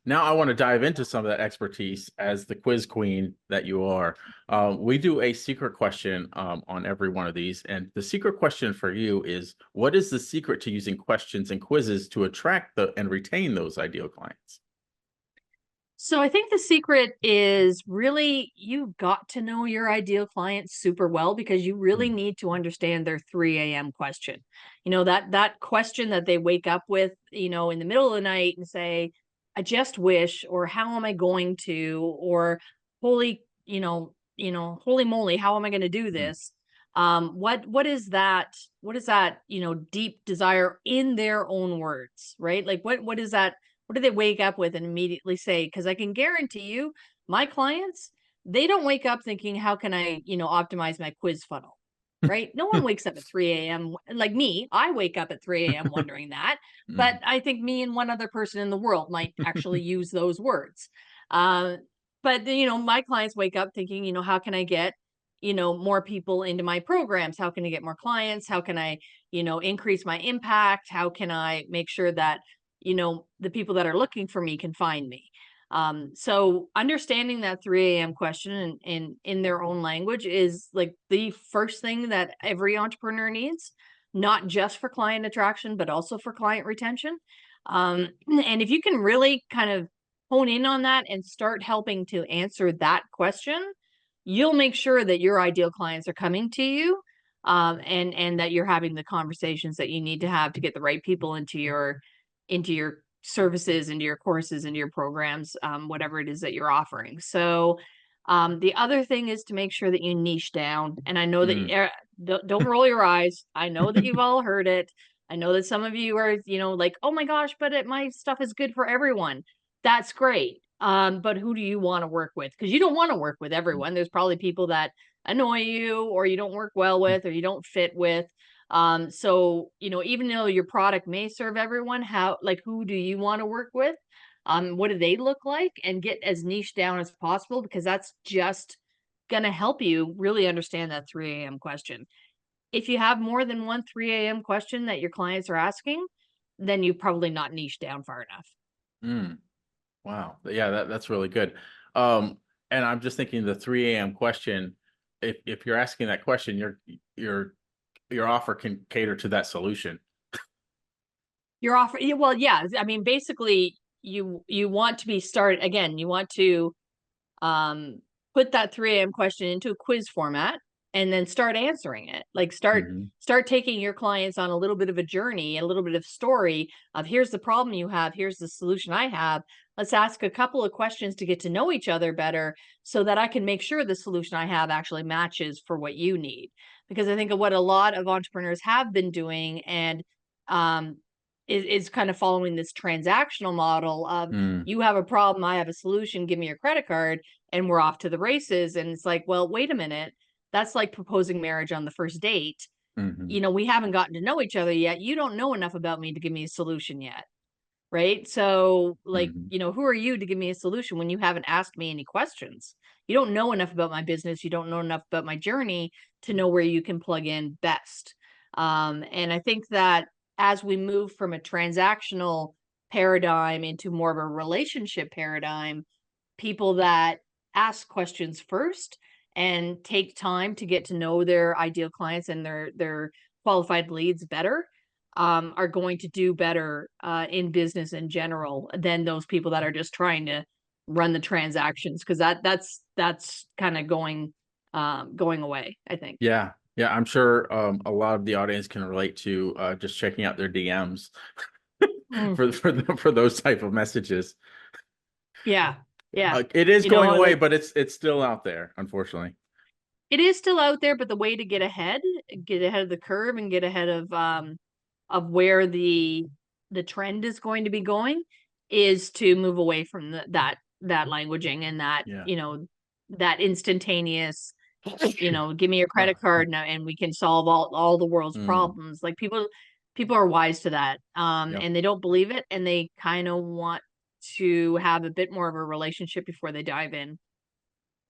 Now I want to dive into some of that expertise as the quiz queen that you are. We do a secret question on every one of these. And the secret question for you is, what is the secret to using questions and quizzes to attract and retain those ideal clients? So I think the secret is really you've got to know your ideal client super well because you really Mm, need to understand their 3 a.m. question. That question that they wake up with, in the middle of the night and say, I just wish, or how am I going to, or holy, holy moly, how am I going to do mm, this? What is that? What is that, deep desire in their own words, right? Like what is that? What do they wake up with and immediately say? Because I can guarantee you, my clients, they don't wake up thinking, how can I, optimize my quiz funnel? Right? No one wakes up at 3 a.m. like me. I wake up at 3 a.m. wondering that. But mm, I think me and one other person in the world might actually use those words. Uh, but, my clients wake up thinking, how can I get, more people into my programs? How can I get more clients? How can I, increase my impact? How can I make sure that the people that are looking for me can find me. So understanding that 3 a.m. question in their own language is like the first thing that every entrepreneur needs, not just for client attraction, but also for client retention. And if you can really kind of hone in on that and start helping to answer that question, you'll make sure that your ideal clients are coming to you, and that you're having the conversations that you need to have to get the right people into your services, into your courses, into your programs, whatever it is that you're offering. So the other thing is to make sure that you niche down. And I know that mm. don't roll your eyes. I know that you've all heard it. I know that some of you are, like, oh my gosh, but my stuff is good for everyone. That's great. But who do you want to work with? Because you don't want to work with everyone. There's probably people that annoy you, or you don't work well with, or you don't fit with. So, even though your product may serve everyone, who do you want to work with? What do they look like? And get as niche down as possible, because that's just going to help you really understand that 3 a.m. question. If you have more than one 3 a.m. question that your clients are asking, then you've probably not niched down far enough. Mm. Wow. Yeah, that's really good. Um, and I'm just thinking the 3 a.m. question, if you're asking that question, your your offer can cater to that solution. You're offering, yeah, well, yeah. I mean, basically, you want to be start again. You want to um, put that 3 a.m. question into a quiz format and then start answering it. Like Hmm. start taking your clients on a little bit of a journey, a little bit of story of, here's the problem you have, here's the solution I have. Let's ask a couple of questions to get to know each other better, so that I can make sure the solution I have actually matches for what you need. Because I think of what a lot of entrepreneurs have been doing, and um is kind of following this transactional model of, Mm, you have a problem, I have a solution, give me your credit card, and we're off to the races. And it's like, well, wait a minute. That's like proposing marriage on the first date. hmm, We haven't gotten to know each other yet. You don't know enough about me to give me a solution yet. Right. So, like, hmm. who are you to give me a solution when you haven't asked me any questions? You don't know enough about my business. You don't know enough about my journey to know where you can plug in best. And I think that as we move from a transactional paradigm into more of a relationship paradigm, people that ask questions first and take time to get to know their ideal clients and their qualified leads better, are going to do better in business in general than those people that are just trying to run the transactions, because that's kind of going away, I think. Yeah, yeah. I'm sure a lot of the audience can relate to just checking out their DMs Mm, for those type of messages. yeah, yeah. It is going away, Like, but it's still out there, unfortunately. it is still out there, but the way to get ahead of the curve and get ahead of where the trend is going to be going, is to move away from that languaging, and that, Yeah. that instantaneous, give me your credit card now and we can solve all the world's Mm, problems. Like, people are wise to that, yep. and they don't believe it, and they kind of want to have a bit more of a relationship before they dive in.